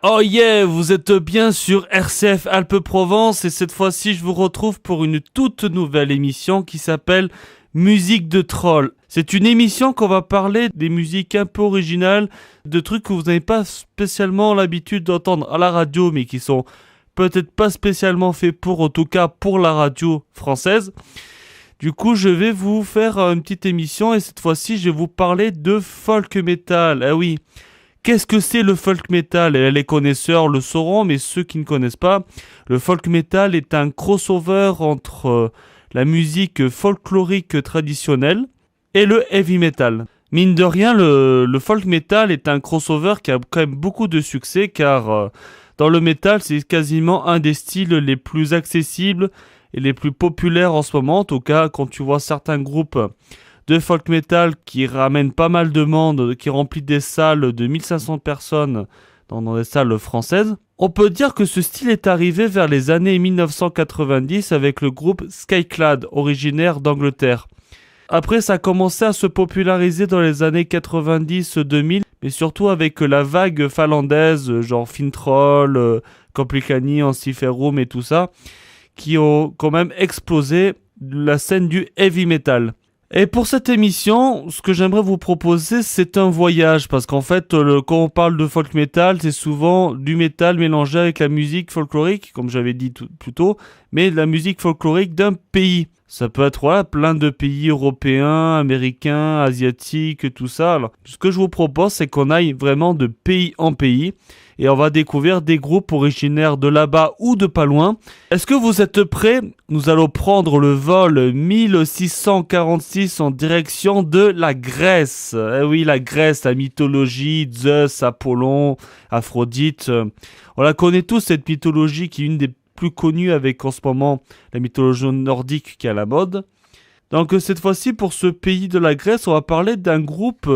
Oh yeah, vous êtes bien sur RCF Alpes-Provence et cette fois-ci je vous retrouve pour une toute nouvelle émission qui s'appelle Musique de Troll. C'est une émission qu'on va parler des musiques un peu originales, de trucs que vous n'avez pas spécialement l'habitude d'entendre à la radio mais qui sont peut-être pas spécialement faits pour, en tout cas pour la radio française. Du coup, je vais vous faire une petite émission et cette fois-ci je vais vous parler de folk metal. Ah oui. Qu'est-ce que c'est le folk metal ? Les connaisseurs le sauront, mais ceux qui ne connaissent pas, le folk metal est un crossover entre la musique folklorique traditionnelle et le heavy metal. Mine de rien, le folk metal est un crossover qui a quand même beaucoup de succès, car dans le metal, c'est quasiment un des styles les plus accessibles et les plus populaires en ce moment. En tout cas, quand tu vois certains groupes de folk metal qui ramène pas mal de monde, qui remplit des salles de 1500 personnes dans des salles françaises. On peut dire que ce style est arrivé vers les années 1990 avec le groupe Skyclad, originaire d'Angleterre. Après, ça a commencé à se populariser dans les années 90-2000, mais surtout avec la vague finlandaise, genre Fintroll, Komplikani, Ensiferum et tout ça, qui ont quand même explosé la scène du heavy metal. Et pour cette émission, ce que j'aimerais vous proposer, c'est un voyage. Parce qu'en fait, quand on parle de folk metal, c'est souvent du metal mélangé avec la musique folklorique, comme j'avais dit plus tôt, mais de la musique folklorique d'un pays. Ça peut être plein de pays européens, américains, asiatiques, tout ça. Alors, ce que je vous propose, c'est qu'on aille vraiment de pays en pays. Et on va découvrir des groupes originaires de là-bas ou de pas loin. Est-ce que vous êtes prêts ? Nous allons prendre le vol 1646 en direction de la Grèce. Eh oui, la Grèce, la mythologie, Zeus, Apollon, Aphrodite. On la connaît tous, cette mythologie qui est une des plus connues avec en ce moment la mythologie nordique qui est à la mode. Donc cette fois-ci, pour ce pays de la Grèce, on va parler d'un groupe.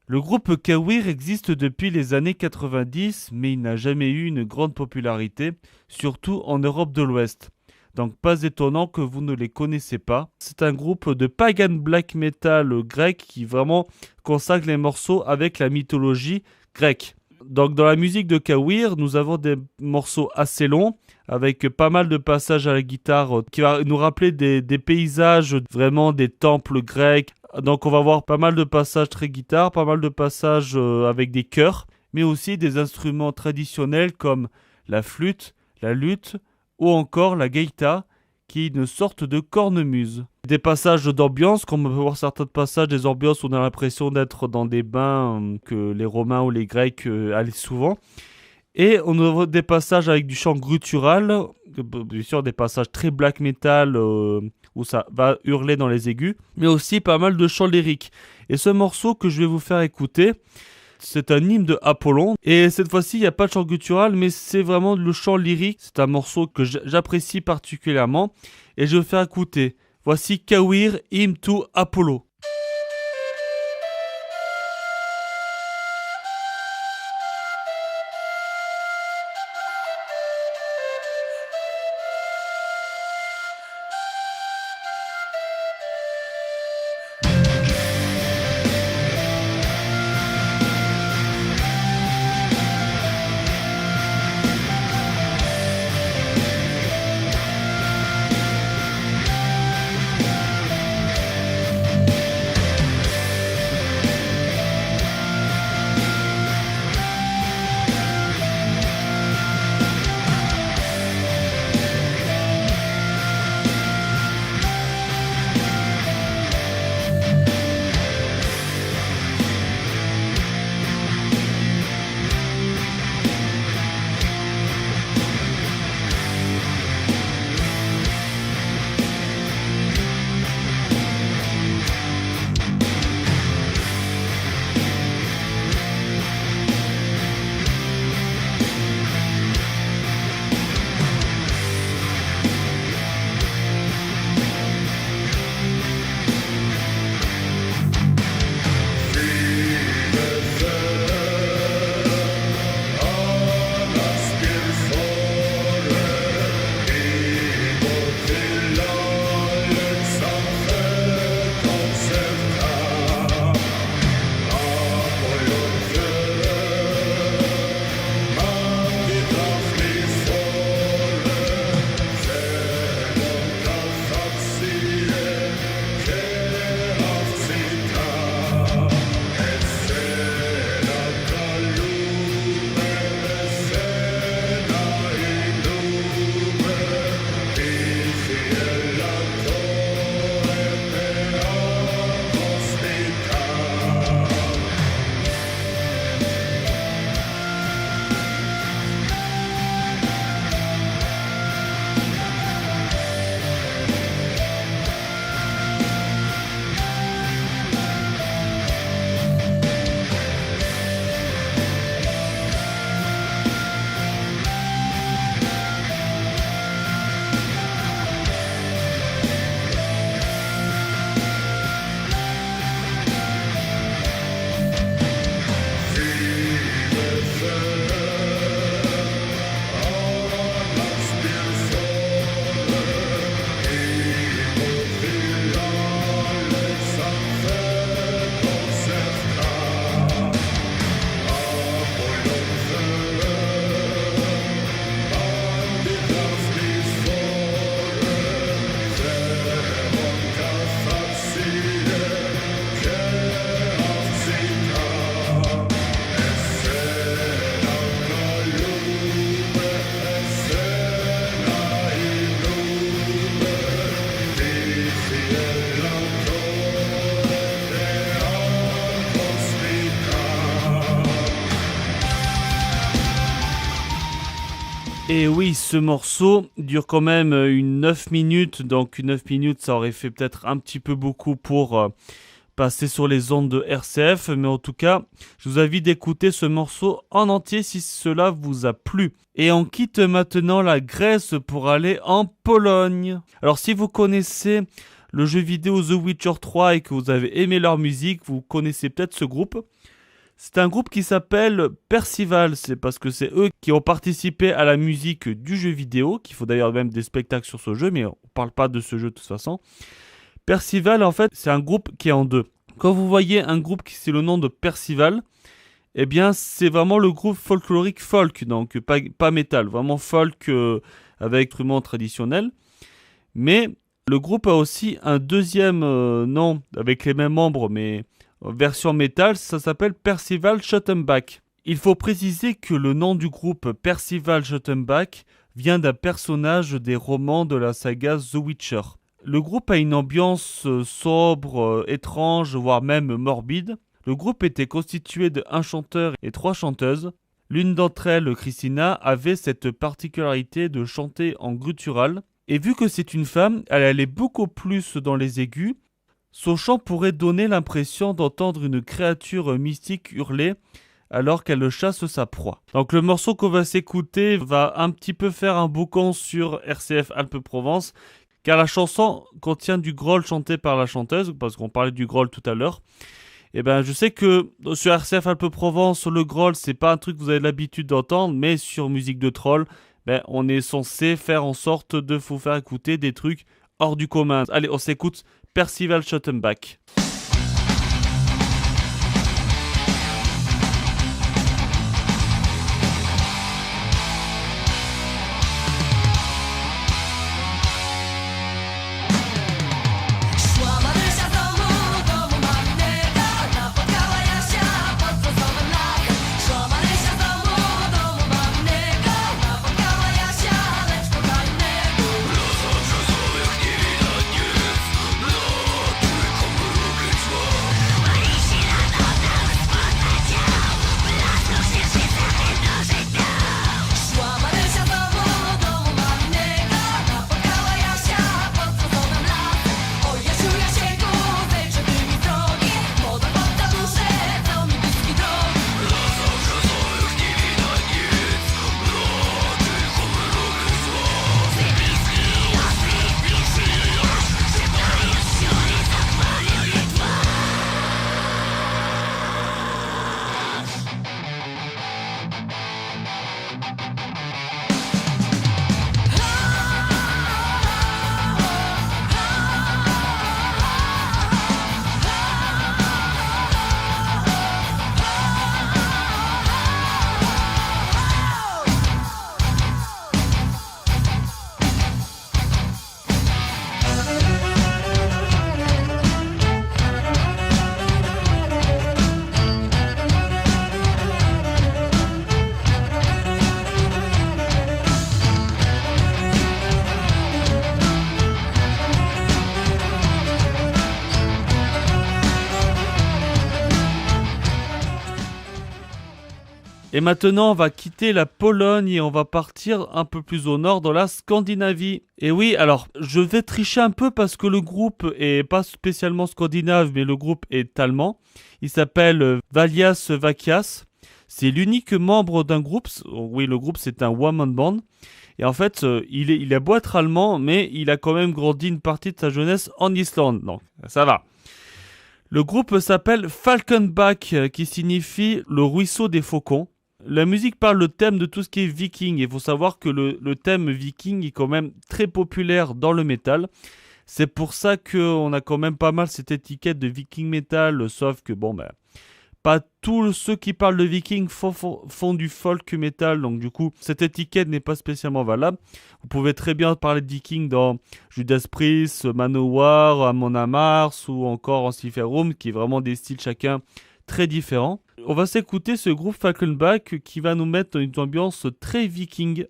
Le groupe Kawir existe depuis les années 90, mais il n'a jamais eu une grande popularité, surtout en Europe de l'Ouest. Donc pas étonnant que vous ne les connaissez pas. C'est un groupe de pagan black metal grec qui vraiment consacre les morceaux avec la mythologie grecque. Donc dans la musique de Kawir, nous avons des morceaux assez longs, avec pas mal de passages à la guitare qui va nous rappeler des paysages, vraiment des temples grecs. Donc on va voir pas mal de passages très guitare, pas mal de passages avec des chœurs, mais aussi des instruments traditionnels comme la flûte, la luth ou encore la gaïta, qui est une sorte de cornemuse. Des passages d'ambiance, comme on peut voir certains passages des ambiances où on a l'impression d'être dans des bains que les Romains ou les Grecs allaient souvent. Et on a des passages avec du chant guttural, bien sûr des passages très black metal où ça va hurler dans les aigus, mais aussi pas mal de chants lyriques. Et ce morceau que je vais vous faire écouter, c'est un hymne de Apollon. Et cette fois-ci, il n'y a pas de chant guttural, mais c'est vraiment le chant lyrique. C'est un morceau que j'apprécie particulièrement. Et je vais vous faire écouter. Voici Kawir, Hymn to Apollo. Et oui, ce morceau dure quand même une 9 minutes, donc une 9 minutes ça aurait fait peut-être un petit peu beaucoup pour passer sur les ondes de RCF, mais en tout cas, je vous invite d'écouter ce morceau en entier si cela vous a plu. Et on quitte maintenant la Grèce pour aller en Pologne. Alors si vous connaissez le jeu vidéo The Witcher 3 et que vous avez aimé leur musique, vous connaissez peut-être ce groupe. C'est un groupe qui s'appelle Percival, c'est parce que c'est eux qui ont participé à la musique du jeu vidéo, qu'il faut d'ailleurs même des spectacles sur ce jeu, mais on parle pas de ce jeu de toute façon. Percival, en fait, c'est un groupe qui est en deux. Quand vous voyez un groupe qui c'est le nom de Percival, eh bien, c'est vraiment le groupe folklorique folk, donc pas métal, vraiment folk avec instruments traditionnels. Mais le groupe a aussi un deuxième nom avec les mêmes membres, mais version métal, ça s'appelle Percival Schottenbach. Il faut préciser que le nom du groupe Percival Schottenbach vient d'un personnage des romans de la saga The Witcher. Le groupe a une ambiance sobre, étrange, voire même morbide. Le groupe était constitué de un chanteur et 3 chanteuses. L'une d'entre elles, Christina, avait cette particularité de chanter en guttural. Et vu que c'est une femme, elle allait beaucoup plus dans les aigus. Son chant pourrait donner l'impression d'entendre une créature mystique hurler alors qu'elle chasse sa proie. Donc le morceau qu'on va s'écouter va un petit peu faire un boucan sur RCF Alpes-Provence, car la chanson contient du groll chanté par la chanteuse, parce qu'on parlait du groll tout à l'heure. Et ben je sais que sur RCF Alpes-Provence, le groll c'est pas un truc que vous avez l'habitude d'entendre, mais sur Musique de Troll, on est censé faire en sorte de vous faire écouter des trucs hors du commun. Allez, on s'écoute Percival Schottenbach. Et maintenant, on va quitter la Pologne et on va partir un peu plus au nord dans la Scandinavie. Et oui, alors, je vais tricher un peu parce que le groupe est pas spécialement scandinave, mais le groupe est allemand. Il s'appelle Valias Vakias. C'est l'unique membre d'un groupe. Oui, le groupe, c'est un one-man band. Et en fait, il a beau être allemand, mais il a quand même grandi une partie de sa jeunesse en Islande. Donc, ça va. Le groupe s'appelle Falkenbach, qui signifie le ruisseau des faucons. La musique parle le thème de tout ce qui est viking. Il faut savoir que le thème viking est quand même très populaire dans le métal. C'est pour ça qu'on a quand même pas mal cette étiquette de viking metal, sauf que pas tous ceux qui parlent de viking font du folk metal, donc du coup cette étiquette n'est pas spécialement valable. Vous pouvez très bien parler de viking dans Judas Priest, Manowar, Amon Amarth ou encore Ensiferum, qui est vraiment des styles chacun très différents. On va s'écouter ce groupe Falkenbach qui va nous mettre une ambiance très viking.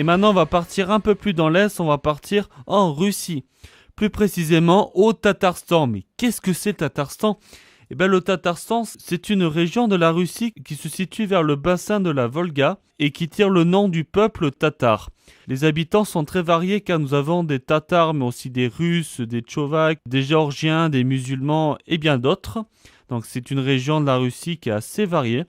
Et maintenant, on va partir un peu plus dans l'Est, on va partir en Russie. Plus précisément au Tatarstan. Mais qu'est-ce que c'est le Tatarstan ? Eh bien, le Tatarstan, c'est une région de la Russie qui se situe vers le bassin de la Volga et qui tire le nom du peuple tatar. Les habitants sont très variés car nous avons des Tatars, mais aussi des Russes, des Tchovaks, des Géorgiens, des musulmans et bien d'autres. Donc c'est une région de la Russie qui est assez variée.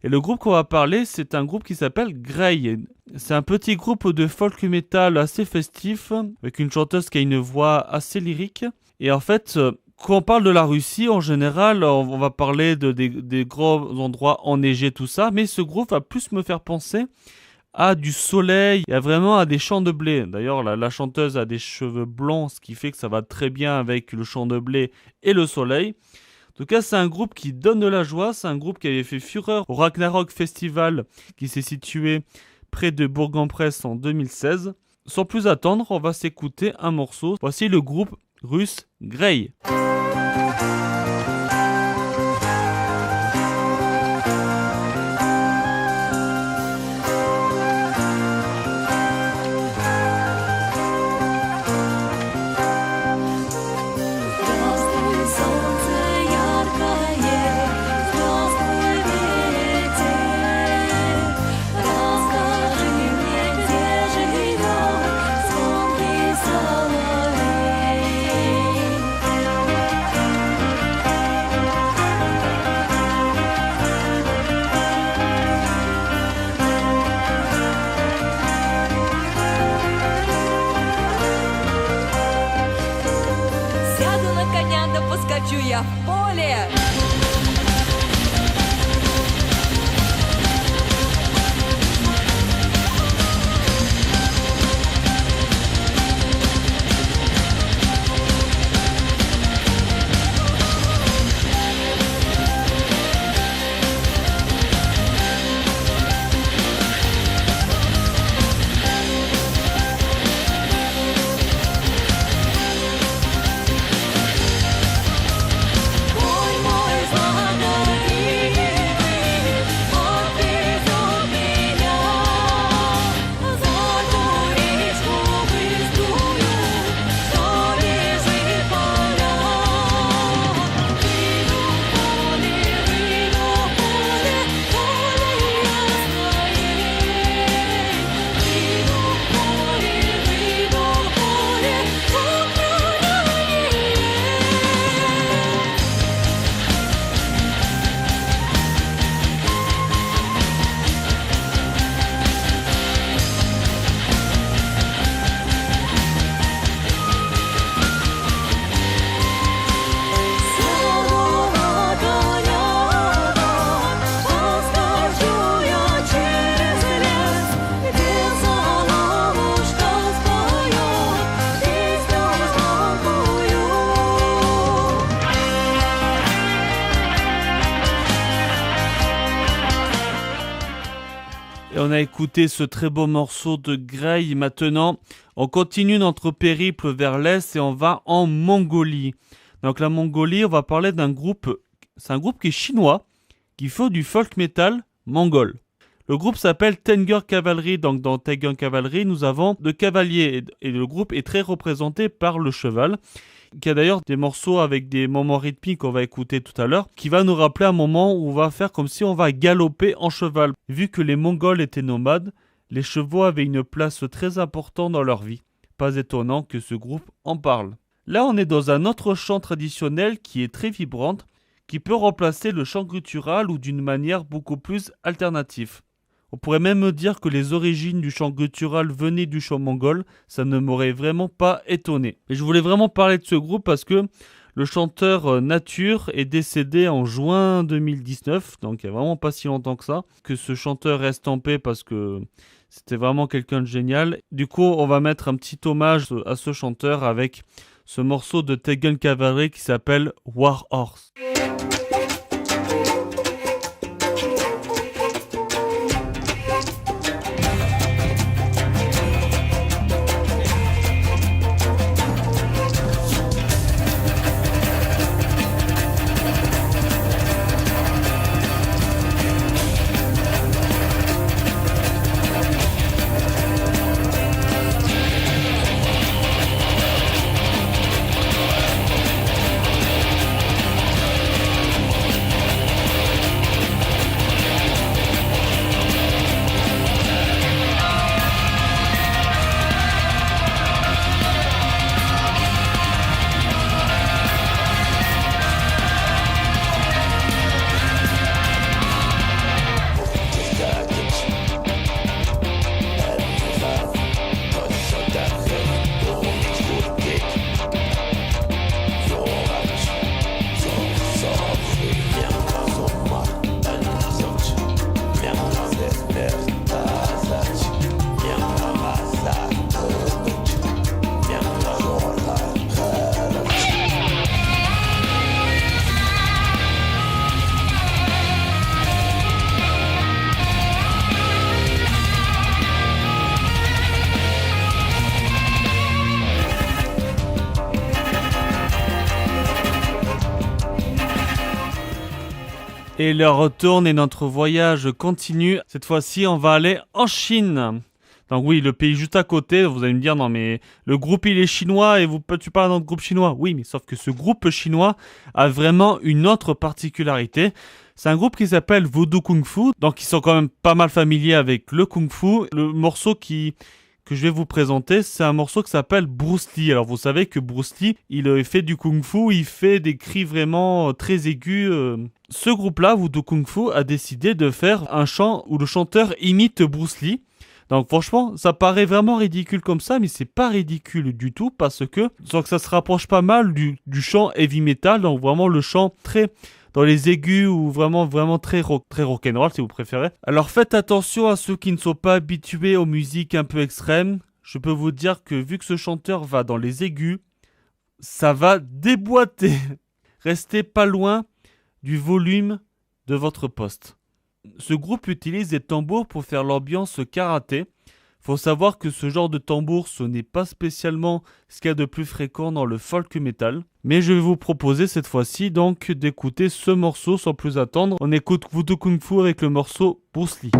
Et le groupe qu'on va parler, c'est un groupe qui s'appelle Grey. C'est un petit groupe de folk metal assez festif, avec une chanteuse qui a une voix assez lyrique. Et en fait, quand on parle de la Russie, en général, on va parler des gros endroits enneigés, tout ça. Mais ce groupe va plus me faire penser à du soleil, et vraiment à des champs de blé. D'ailleurs, la chanteuse a des cheveux blonds, ce qui fait que ça va très bien avec le champ de blé et le soleil. En tout cas, c'est un groupe qui donne de la joie. C'est un groupe qui avait fait fureur au Ragnarok Festival qui s'est situé près de Bourg-en-Bresse en 2016. Sans plus attendre, on va s'écouter un morceau. Voici le groupe russe Grey. Хочу я в поле. Et on a écouté ce très beau morceau de Grey. Maintenant, on continue notre périple vers l'Est et on va en Mongolie. Donc la Mongolie, on va parler d'un groupe, c'est un groupe qui est chinois, qui fait du folk metal mongol. Le groupe s'appelle Tiger Cavalry, donc dans Tiger Cavalry, nous avons deux cavaliers et le groupe est très représenté par le cheval, qui a d'ailleurs des morceaux avec des moments rythmiques qu'on va écouter tout à l'heure, qui va nous rappeler un moment où on va faire comme si on va galoper en cheval. Vu que les Mongols étaient nomades, les chevaux avaient une place très importante dans leur vie. Pas étonnant que ce groupe en parle. Là, on est dans un autre chant traditionnel qui est très vibrante, qui peut remplacer le chant guttural ou d'une manière beaucoup plus alternative. On pourrait même dire que les origines du chant guttural venaient du chant mongol, ça ne m'aurait vraiment pas étonné. Et je voulais vraiment parler de ce groupe parce que le chanteur Nature est décédé en juin 2019, donc il n'y a vraiment pas si longtemps que ça. Que ce chanteur reste en paix parce que c'était vraiment quelqu'un de génial. Du coup, on va mettre un petit hommage à ce chanteur avec ce morceau de Tiger Cavalry qui s'appelle War Horse. Et le retourne et notre voyage continue. Cette fois-ci, on va aller en Chine. Donc oui, le pays juste à côté. Vous allez me dire, non mais le groupe il est chinois et tu parles d'un groupe chinois. Oui, mais sauf que ce groupe chinois a vraiment une autre particularité. C'est un groupe qui s'appelle Voodoo Kung Fu. Donc ils sont quand même pas mal familiers avec le Kung Fu. Le morceau que je vais vous présenter, c'est un morceau qui s'appelle Bruce Lee. Alors vous savez que Bruce Lee, il fait du Kung Fu, il fait des cris vraiment très aigus. Ce groupe-là, Voodoo Kung Fu, a décidé de faire un chant où le chanteur imite Bruce Lee. Donc franchement, ça paraît vraiment ridicule comme ça, mais c'est pas ridicule du tout parce que ça se rapproche pas mal du chant heavy metal, donc vraiment le chant très dans les aigus ou vraiment très rock'n'roll si vous préférez. Alors faites attention à ceux qui ne sont pas habitués aux musiques un peu extrêmes. Je peux vous dire que vu que ce chanteur va dans les aigus, ça va déboîter. Restez pas loin du volume de votre poste. Ce groupe utilise des tambours pour faire l'ambiance karaté. Faut savoir que ce genre de tambour, ce n'est pas spécialement ce qu'il y a de plus fréquent dans le folk metal. Mais je vais vous proposer cette fois-ci donc d'écouter ce morceau sans plus attendre. On écoute Voodoo Kung Fu avec le morceau Bruce Lee.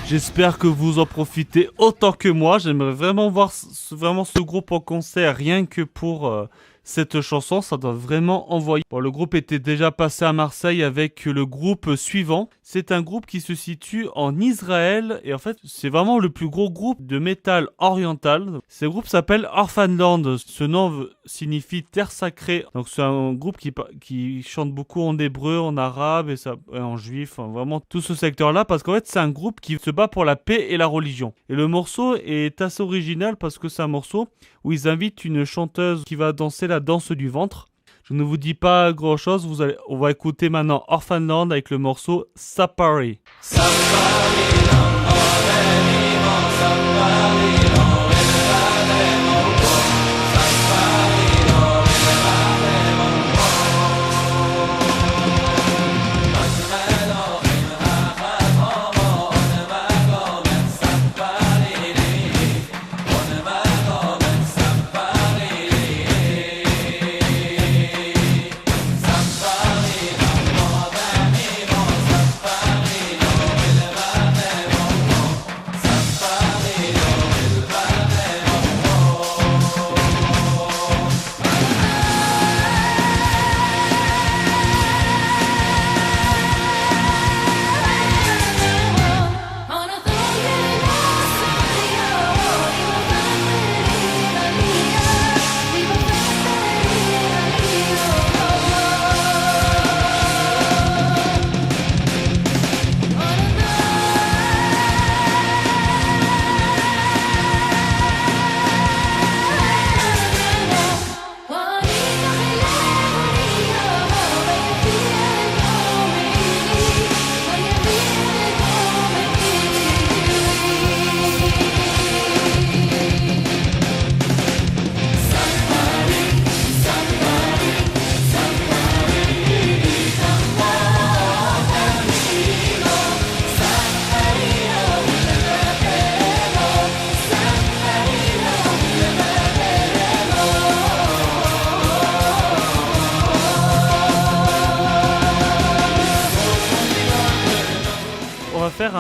J'espère que vous en profitez autant que moi. J'aimerais vraiment voir ce groupe en concert rien que pour cette chanson. Ça doit vraiment envoyer. Bon, le groupe était déjà passé à Marseille avec le groupe suivant. C'est un groupe qui se situe en Israël et en fait c'est vraiment le plus gros groupe de métal oriental. Ce groupe s'appelle Orphanland. Ce nom signifie terre sacrée. Donc c'est un groupe qui chante beaucoup en hébreu, en arabe et en juif. Enfin, vraiment tout ce secteur-là parce qu'en fait c'est un groupe qui se bat pour la paix et la religion. Et le morceau est assez original parce que c'est un morceau où ils invitent une chanteuse qui va danser la danse du ventre. Je ne vous dis pas grand chose, on va écouter maintenant Orphanland avec le morceau Sapari.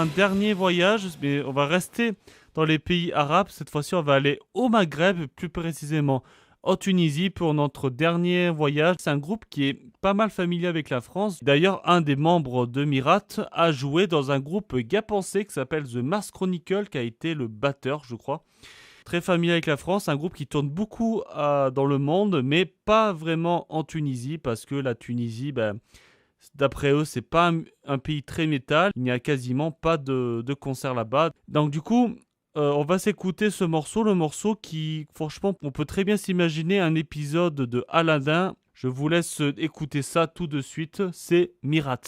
un dernier voyage, mais on va rester dans les pays arabes. Cette fois-ci, on va aller au Maghreb, plus précisément en Tunisie pour notre dernier voyage. C'est un groupe qui est pas mal familier avec la France. D'ailleurs, un des membres de Mirat a joué dans un groupe gapençais qui s'appelle The Mars Chronicle, qui a été le batteur, je crois. Très familier avec la France, un groupe qui tourne beaucoup dans le monde, mais pas vraiment en Tunisie, parce que la Tunisie, d'après eux, c'est pas un pays très métal. Il n'y a quasiment pas de concert là-bas. Donc du coup, on va s'écouter ce morceau, le morceau qui, franchement, on peut très bien s'imaginer un épisode de Aladdin. Je vous laisse écouter ça tout de suite, c'est Mirat.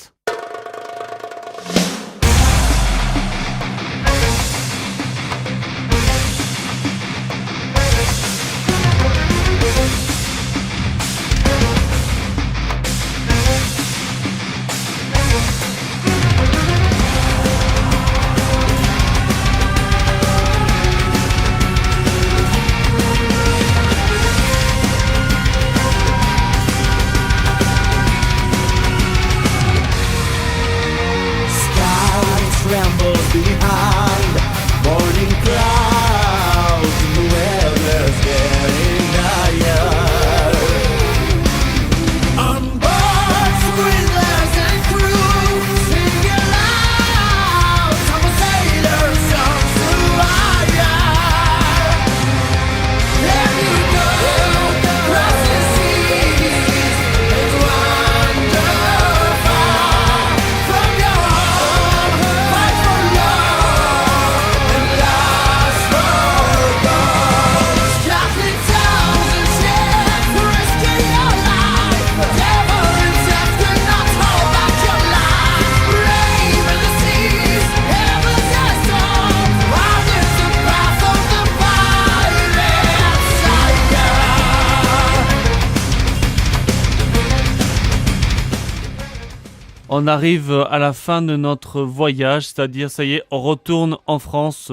On arrive à la fin de notre voyage, c'est-à-dire, ça y est, on retourne en France.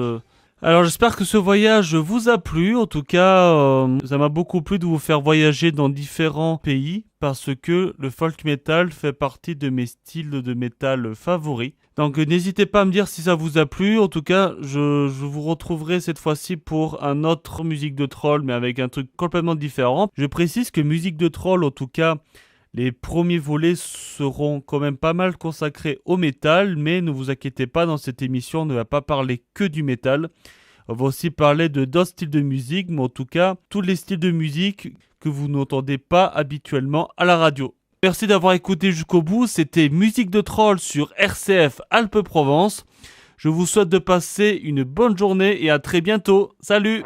Alors j'espère que ce voyage vous a plu. En tout cas, ça m'a beaucoup plu de vous faire voyager dans différents pays parce que le folk metal fait partie de mes styles de métal favoris. Donc n'hésitez pas à me dire si ça vous a plu. En tout cas, je vous retrouverai cette fois-ci pour un autre musique de troll, mais avec un truc complètement différent. Je précise que musique de troll, en tout cas, les premiers volets seront quand même pas mal consacrés au métal, mais ne vous inquiétez pas, dans cette émission, on ne va pas parler que du métal. On va aussi parler de d'autres styles de musique, mais en tout cas, tous les styles de musique que vous n'entendez pas habituellement à la radio. Merci d'avoir écouté jusqu'au bout, c'était Musique de Troll sur RCF Alpes-Provence. Je vous souhaite de passer une bonne journée et à très bientôt. Salut!